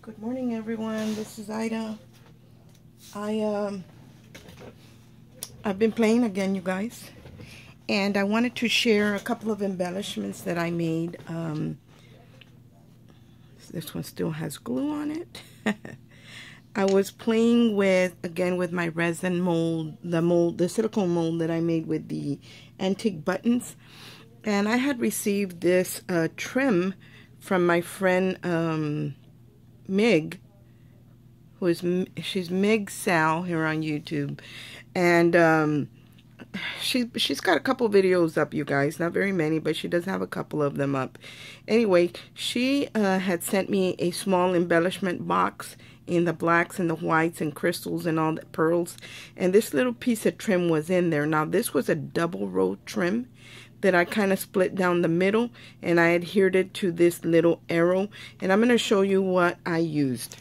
Good morning, everyone. This is Ida. I've been playing again, you guys, and I wanted to share a couple of embellishments that I made. This one still has glue on it. I was playing with my resin mold, the silicone mold that I made with the antique buttons, and I had received this trim from my friend Mig, she's Mig Sal here on YouTube, and she's got a couple videos up, you guys, not very many, but she does have a couple of them up. Anyway, she had sent me a small embellishment box in the blacks and the whites and crystals and all the pearls, and this little piece of trim was in there. Now this was a double row trim that I kind of split down the middle, and I adhered it to this little arrow, and I'm going to show you what I used,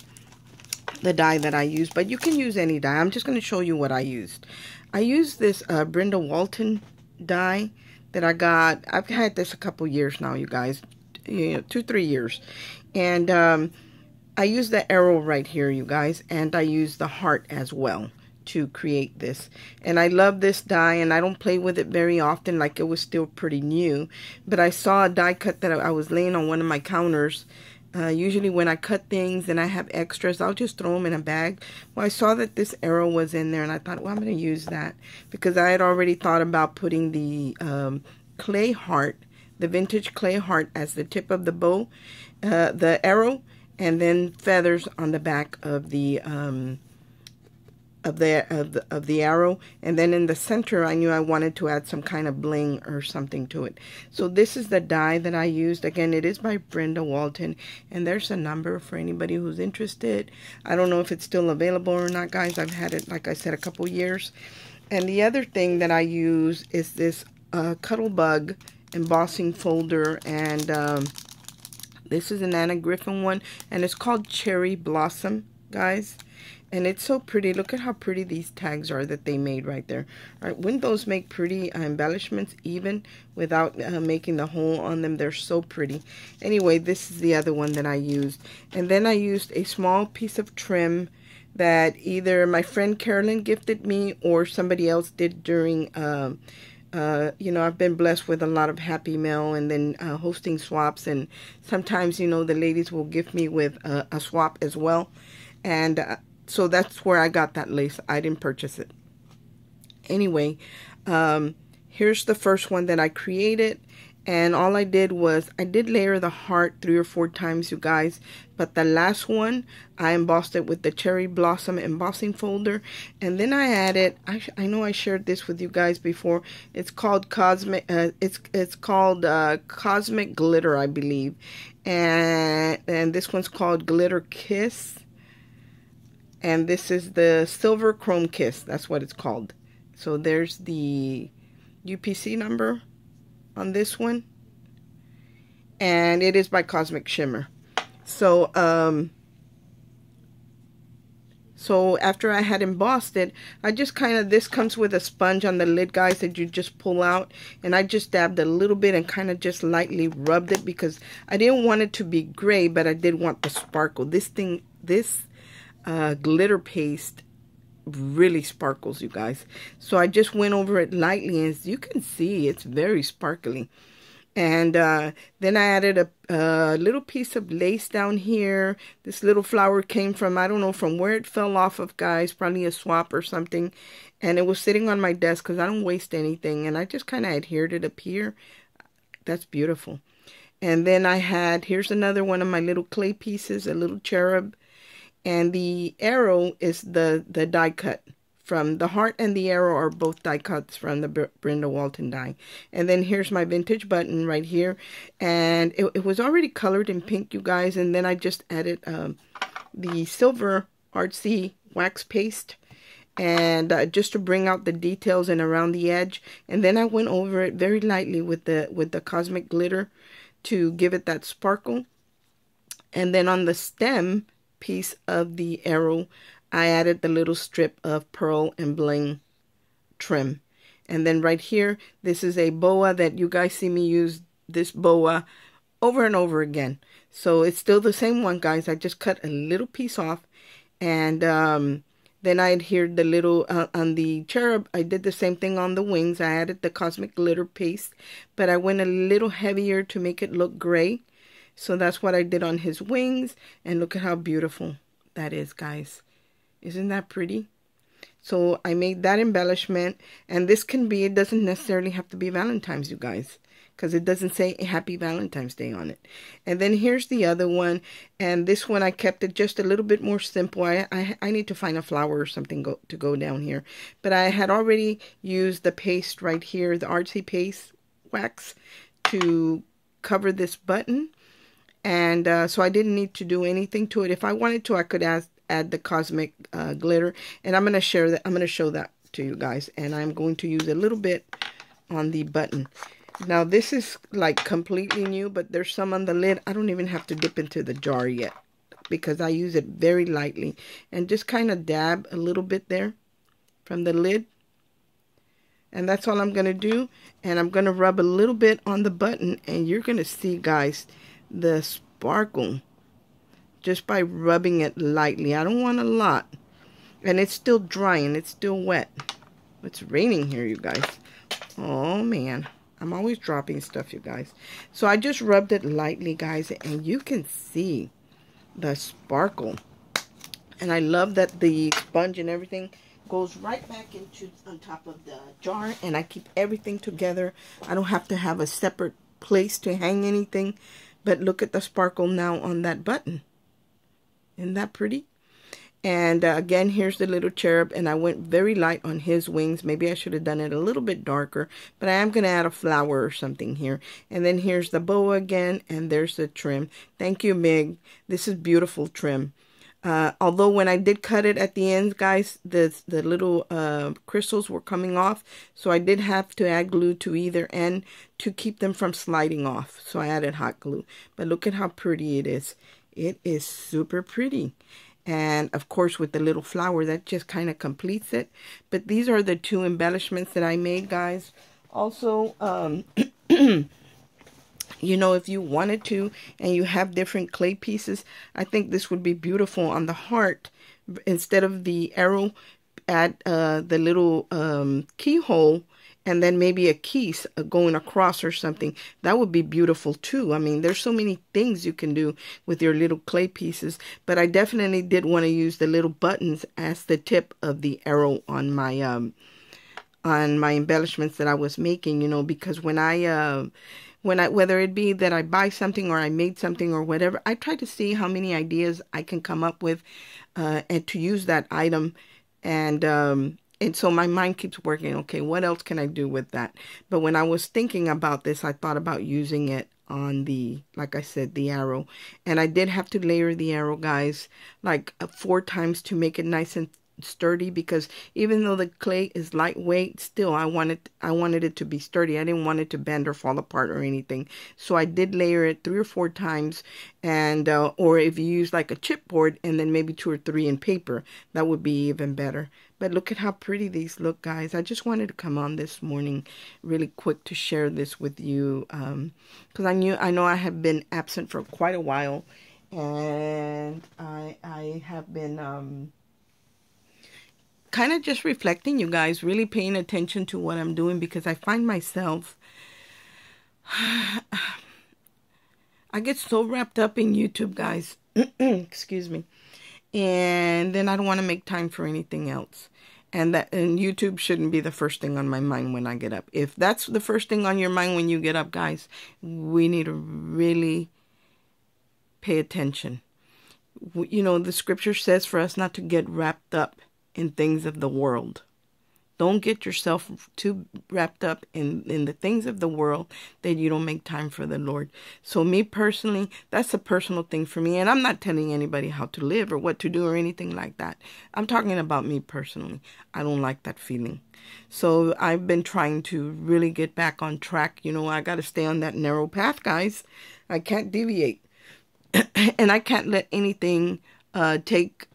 the die that I used, but you can use any die. I'm just going to show you what I used. I used this Brenda Walton die that I got. I've had this a couple years now, you guys, 2-3 years, and I used the arrow right here, you guys, and I used the heart as well to create this. And I love this die, and I don't play with it very often, like it was still pretty new, but I saw a die cut that I was laying on one of my counters. Usually when I cut things and I have extras, I'll just throw them in a bag. Well, I saw that this arrow was in there, and I thought, well, I'm going to use that, because I had already thought about putting the clay heart, the vintage clay heart, as the tip of the bow, the arrow, and then feathers on the back of the arrow, and then in the center I knew I wanted to add some kind of bling or something to it. So this is the die that I used. Again, it is by Brenda Walton, and there's a number for anybody who's interested. I don't know if it's still available or not, guys. I've had it, like I said, a couple years. And the other thing that I use is this Cuttlebug embossing folder, and this is an Anna Griffin one, and it's called Cherry Blossom, guys. And it's so pretty. Look at how pretty these tags are that they made right there. All right, wouldn't those make pretty embellishments even without making the hole on them? They're so pretty. Anyway, this is the other one that I used. And then I used a small piece of trim that either my friend Carolyn gifted me or somebody else did during, I've been blessed with a lot of happy mail and then hosting swaps. And sometimes, the ladies will gift me with a swap as well. And so that's where I got that lace. I didn't purchase it. Anyway, here's the first one that I created. And all I did was, I did layer the heart 3 or 4 times, you guys. But the last one, I embossed it with the Cherry Blossom embossing folder. And then I added, I know I shared this with you guys before. It's called Cosmic, Cosmic Glitter, I believe. And this one's called Glitter Kiss. And this is the Silver Chrome Kiss. That's what it's called. So there's the UPC number on this one. And it is by Cosmic Shimmer. So, after I had embossed it, I just this comes with a sponge on the lid, guys, that you just pull out. And I just dabbed a little bit and kind of just lightly rubbed it, because I didn't want it to be gray, but I did want the sparkle. This glitter paste really sparkles, you guys. So I just went over it lightly, and as you can see, it's very sparkly. And then I added a little piece of lace down here. This little flower came from, I don't know from where it fell off of, guys, probably a swap or something. And it was sitting on my desk because I don't waste anything, and I just kind of adhered it up here. That's beautiful. And then I had, here's another one of my little clay pieces, a little cherub. And the arrow is the die cut from the heart, and the arrow are both die cuts from the Brenda Walton die. And then here's my vintage button right here. And it was already colored in pink, you guys. And then I just added the silver artsy wax paste, and just to bring out the details and around the edge. And then I went over it very lightly with the cosmic glitter to give it that sparkle. And then on the stem piece of the arrow, I added the little strip of pearl and bling trim. And then right here, this is a boa that you guys see me use this boa over and over again. So it's still the same one, guys. I just cut a little piece off, and then I adhered the little, on the cherub, I did the same thing on the wings. I added the cosmic glitter paste, but I went a little heavier to make it look gray. So that's what I did on his wings, and look at how beautiful that is, guys. Isn't that pretty? So I made that embellishment, and this can be, it doesn't necessarily have to be Valentine's, you guys, because it doesn't say Happy Valentine's Day on it. And then here's the other one, and this one I kept it just a little bit more simple. I need to find a flower or something to go down here. But I had already used the paste right here, the artsy paste wax, to cover this button. And so I didn't need to do anything to it. If I wanted to, I could add the cosmic glitter, and I'm going to share that. I'm going to show that to you guys, and I'm going to use a little bit on the button. Now this is like completely new, but there's some on the lid. I don't even have to dip into the jar yet because I use it very lightly, and just kind of dab a little bit there from the lid, and that's all I'm going to do. And I'm going to rub a little bit on the button, and you're going to see, guys, the sparkle just by rubbing it lightly. I don't want a lot, and it's still dry and it's still wet. It's raining here, you guys. Oh man, I'm always dropping stuff, you guys. So I just rubbed it lightly, guys, and you can see the sparkle. And I love that the sponge and everything goes right back into on top of the jar, and I keep everything together. I don't have to have a separate place to hang anything. But look at the sparkle now on that button. Isn't that pretty? And again, here's the little cherub, and I went very light on his wings. Maybe I should have done it a little bit darker, but I am going to add a flower or something here. And then here's the boa again, and there's the trim. Thank you, Mig. This is beautiful trim. Although when I did cut it at the ends, guys, the little crystals were coming off. So I did have to add glue to either end to keep them from sliding off. So I added hot glue. But look at how pretty it is. It is super pretty. And of course with the little flower, that just kind of completes it. But these are the two embellishments that I made, guys. Also, you know, if you wanted to and you have different clay pieces, I think this would be beautiful on the heart. Instead of the arrow, add the little keyhole, and then maybe a key going across or something. That would be beautiful too. I mean, there's so many things you can do with your little clay pieces. But I definitely did want to use the little buttons as the tip of the arrow on my embellishments that I was making, you know, because when I whether it be that I buy something or I made something or whatever, I try to see how many ideas I can come up with and to use that item. And so my mind keeps working, okay, what else can I do with that? But when I was thinking about this, I thought about using it on the, like I said, the arrow. And I did have to layer the arrow, guys, like 4 times to make it nice and sturdy, because even though the clay is lightweight, still I wanted it to be sturdy. I didn't want it to bend or fall apart or anything. So I did layer it 3 or 4 times, and or if you use like a chipboard and then maybe 2 or 3 in paper, that would be even better. But look at how pretty these look, guys. I just wanted to come on this morning really quick to share this with you, because I know I have been absent for quite a while, and I have been kind of just reflecting, you guys, really paying attention to what I'm doing, because I find myself, I get so wrapped up in YouTube, guys, excuse me, and then I don't want to make time for anything else. And YouTube shouldn't be the first thing on my mind when I get up. If that's the first thing on your mind when you get up, guys, we need to really pay attention. You know, the scripture says for us not to get wrapped up in things of the world. Don't get yourself too wrapped up in the things of the world that you don't make time for the Lord. So me personally, that's a personal thing for me. And I'm not telling anybody how to live or what to do or anything like that. I'm talking about me personally. I don't like that feeling. So I've been trying to really get back on track. You know, I got to stay on that narrow path, guys. I can't deviate. And I can't let anything take,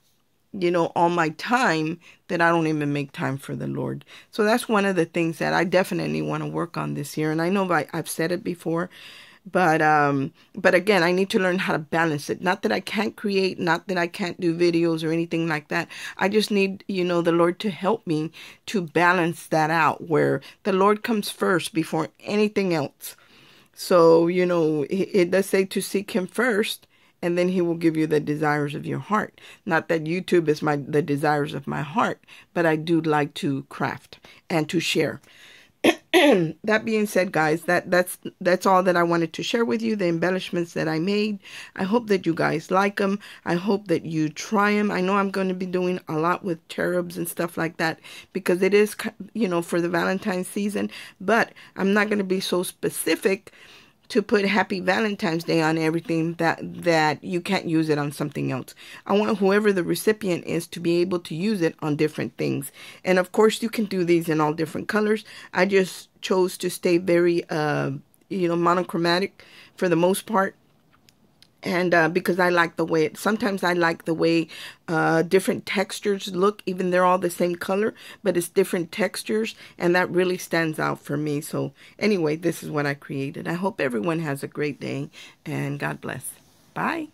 you know, all my time that I don't even make time for the Lord. So that's one of the things that I definitely want to work on this year. And I know I've said it before, But again, I need to learn how to balance it. Not that I can't create, not that I can't do videos or anything like that. I just need, the Lord to help me to balance that out, where the Lord comes first before anything else. So, it does say to seek him first, and then he will give you the desires of your heart. Not that YouTube is the desires of my heart, but I do like to craft and to share. That being said, guys, that's all that I wanted to share with you, the embellishments that I made. I hope that you guys like them. I hope that you try them. I know I'm going to be doing a lot with cherubs and stuff like that, because it is, for the Valentine's season, but I'm not going to be so specific to put Happy Valentine's Day on everything that you can't use it on something else. I want whoever the recipient is to be able to use it on different things. And of course, you can do these in all different colors. I just chose to stay very, monochromatic for the most part. And because I like the way sometimes I like the way different textures look, even they're all the same color, but it's different textures, and that really stands out for me. So anyway, this is what I created. I hope everyone has a great day, and God bless. Bye.